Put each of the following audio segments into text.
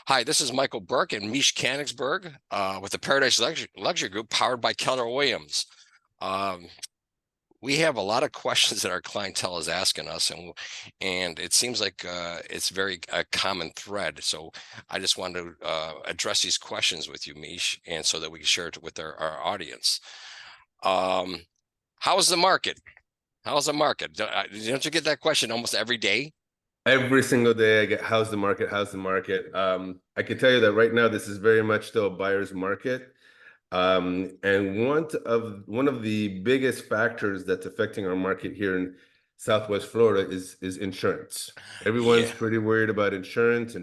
Hi, this is Michael Burke in Mish Canigsburg with the Paradise Luxury Group powered by Keller Williams. Um, we have a lot of questions that our clientele is asking us, and it seems like it's very a common thread. So I just wanted to address these questions with you, Mish, and so that we can share it with our audience. Um, how's the market? How's the market? Don't you get that question almost every day? Every single day I get, how's the market? How's the market? I can tell you that right now this is very much still a buyer's market. And one of the biggest factors that's affecting our market here in Southwest Florida is insurance. Everyone's Yeah. pretty worried about insurance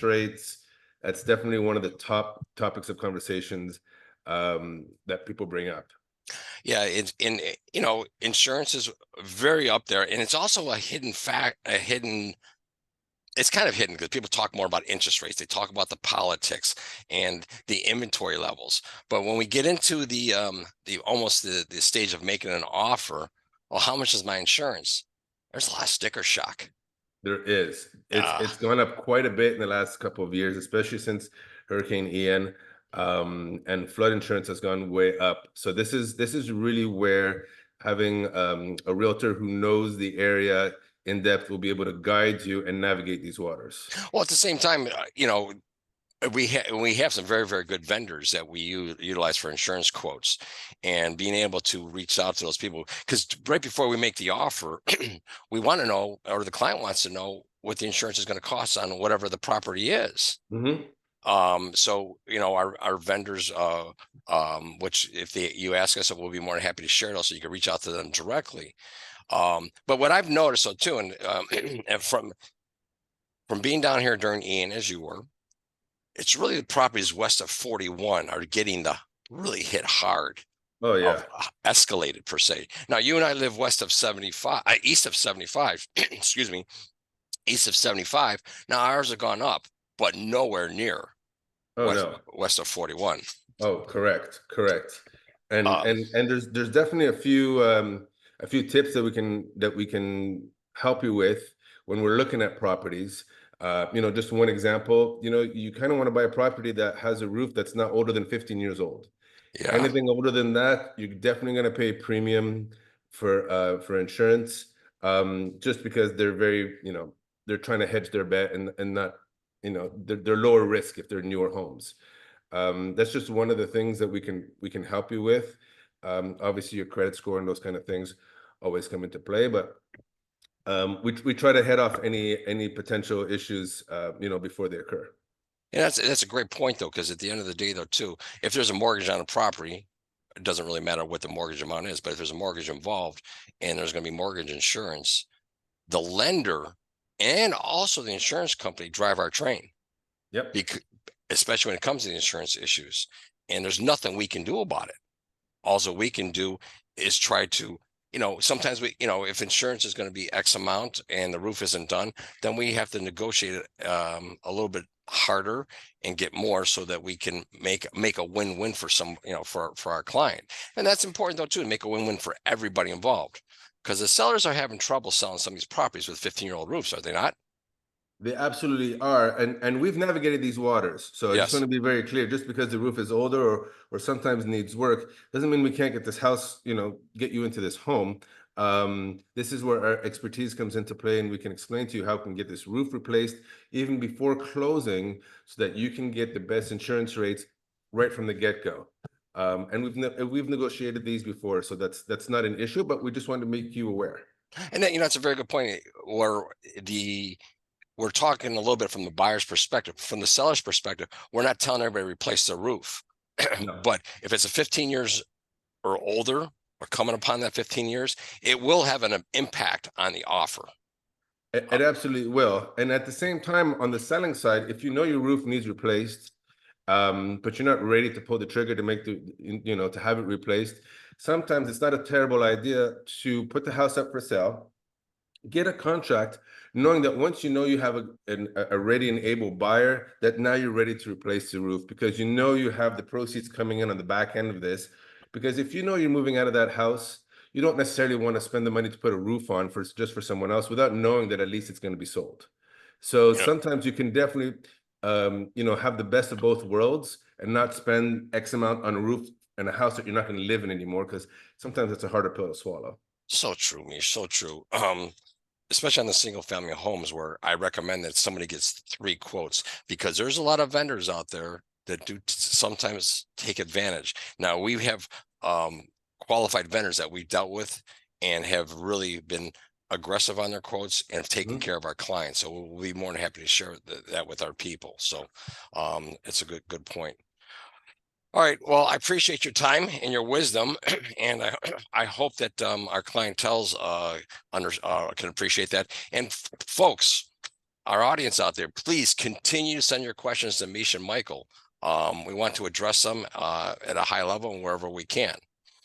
rates. That's definitely one of the top topics of conversations that people bring up. Yeah, insurance is very up there, and it's also a hidden fact, it's kind of hidden because people talk more about interest rates. They talk about the politics and the inventory levels. But when we get into the almost the stage of making an offer, well, how much is my insurance? There's a lot of sticker shock. There is. It's Uh, it's gone up quite a bit in the last couple of years, especially since Hurricane Ian. And flood insurance has gone way up. So this is really where having a realtor who knows the area in depth will be able to guide you and navigate these waters. well, at the same time, we have some very very good vendors that we utilize for insurance quotes, and being able to reach out to those people because right before we make the offer, we want to know, or the client wants to know what the insurance is going to cost on whatever the property is. Hmm. So our vendors, which if you ask us, we'll be more than happy to share those so you can reach out to them directly. But what I've noticed though too, and and from being down here during Ian, as you were, it's really the properties west of 41 are getting the really hit hard Oh of yeah. escalated per se. Now you and I live west of 75, east of 75, excuse me, east of 75. Now ours have gone up, but nowhere near Oh west no. west of 41. Oh, correct. And Uh, and and there's definitely a few tips that we can help you with when we're looking at properties. Just one example, you kind of want to buy a property that has a roof that's not older than 15 years old. yeah. Anything older than that, you're definitely going to pay premium for insurance, just because they're trying to hedge their bet and not, they're lower risk if they're newer homes. That's just one of the things that we can help you with. Obviously, your credit score and those kind of things always come into play, but we try to head off any potential issues, before they occur. And that's a great point though, because at the end of the day though too, if there's a mortgage on a property, it doesn't really matter what the mortgage amount is, but if there's a mortgage involved and there's going to be mortgage insurance, the lender and also the insurance company drive our train, Yep. because especially when it comes to the insurance issues. And there's nothing we can do about it. Also we can do is try to, sometimes if insurance is going to be X amount and the roof isn't done, then we have to negotiate it a little bit harder and get more so that we can make a win-win for some, for our client. And that's important though too, to make a win-win for everybody involved. Because the sellers are having trouble selling some of these properties with 15-year-old roofs, are they not? They absolutely are, and we've navigated these waters. So I just want Yes. to be very clear. Just because the roof is older or sometimes needs work doesn't mean we can't get this house, get you into this home. This is where our expertise comes into play, and we can explain to you how we can get this roof replaced even before closing, so that you can get the best insurance rates right from the get-go. And we've negotiated these before, so that's not an issue. But we just wanted to make you aware. And then, it's a very good point where the we're talking a little bit from the buyer's perspective. From the seller's perspective, we're not telling everybody to replace the roof. No. But if it's a 15 years or older or coming upon that 15 years, it will have an impact on the offer. It absolutely will. And at the same time, on the selling side, if you know your roof needs replaced, but you're not ready to pull the trigger to to have it replaced, sometimes it's not a terrible idea to put the house up for sale, get a contract, knowing that once you know you have a ready and able buyer, that now you're ready to replace the roof, because you have the proceeds coming in on the back end of this. Because if you know you're moving out of that house, you don't necessarily want to spend the money to put a roof on just for someone else without knowing that at least it's going to be sold. So Yeah. sometimes you can definitely have the best of both worlds and not spend X amount on a roof and a house that you're not going to live in anymore, because sometimes it's a harder pill to swallow. So true, Mish, so true. Especially on the single family homes, where I recommend that somebody gets 3 quotes, because there's a lot of vendors out there that do sometimes take advantage. Now we have qualified vendors that we've dealt with and have really been aggressive on their quotes and have taken care of our clients. So we'll be more than happy to share that with our people. So it's a good point. All right. Well, I appreciate your time and your wisdom, and I hope that our clientele's can appreciate that. And folks, our audience out there, please continue to send your questions to Mish and Michael. We want to address them at a high level and wherever we can.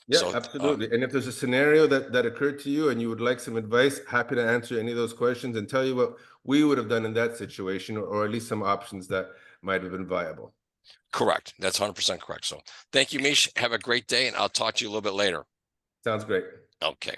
Yeah, So absolutely. And if there's a scenario that occurred to you and you would like some advice, happy to answer any of those questions and tell you what we would have done in that situation, or at least some options that might have been viable. correct. That's 100% correct. So thank you, Mish. Have a great day, and I'll talk to you a little bit later. Sounds great. Okay.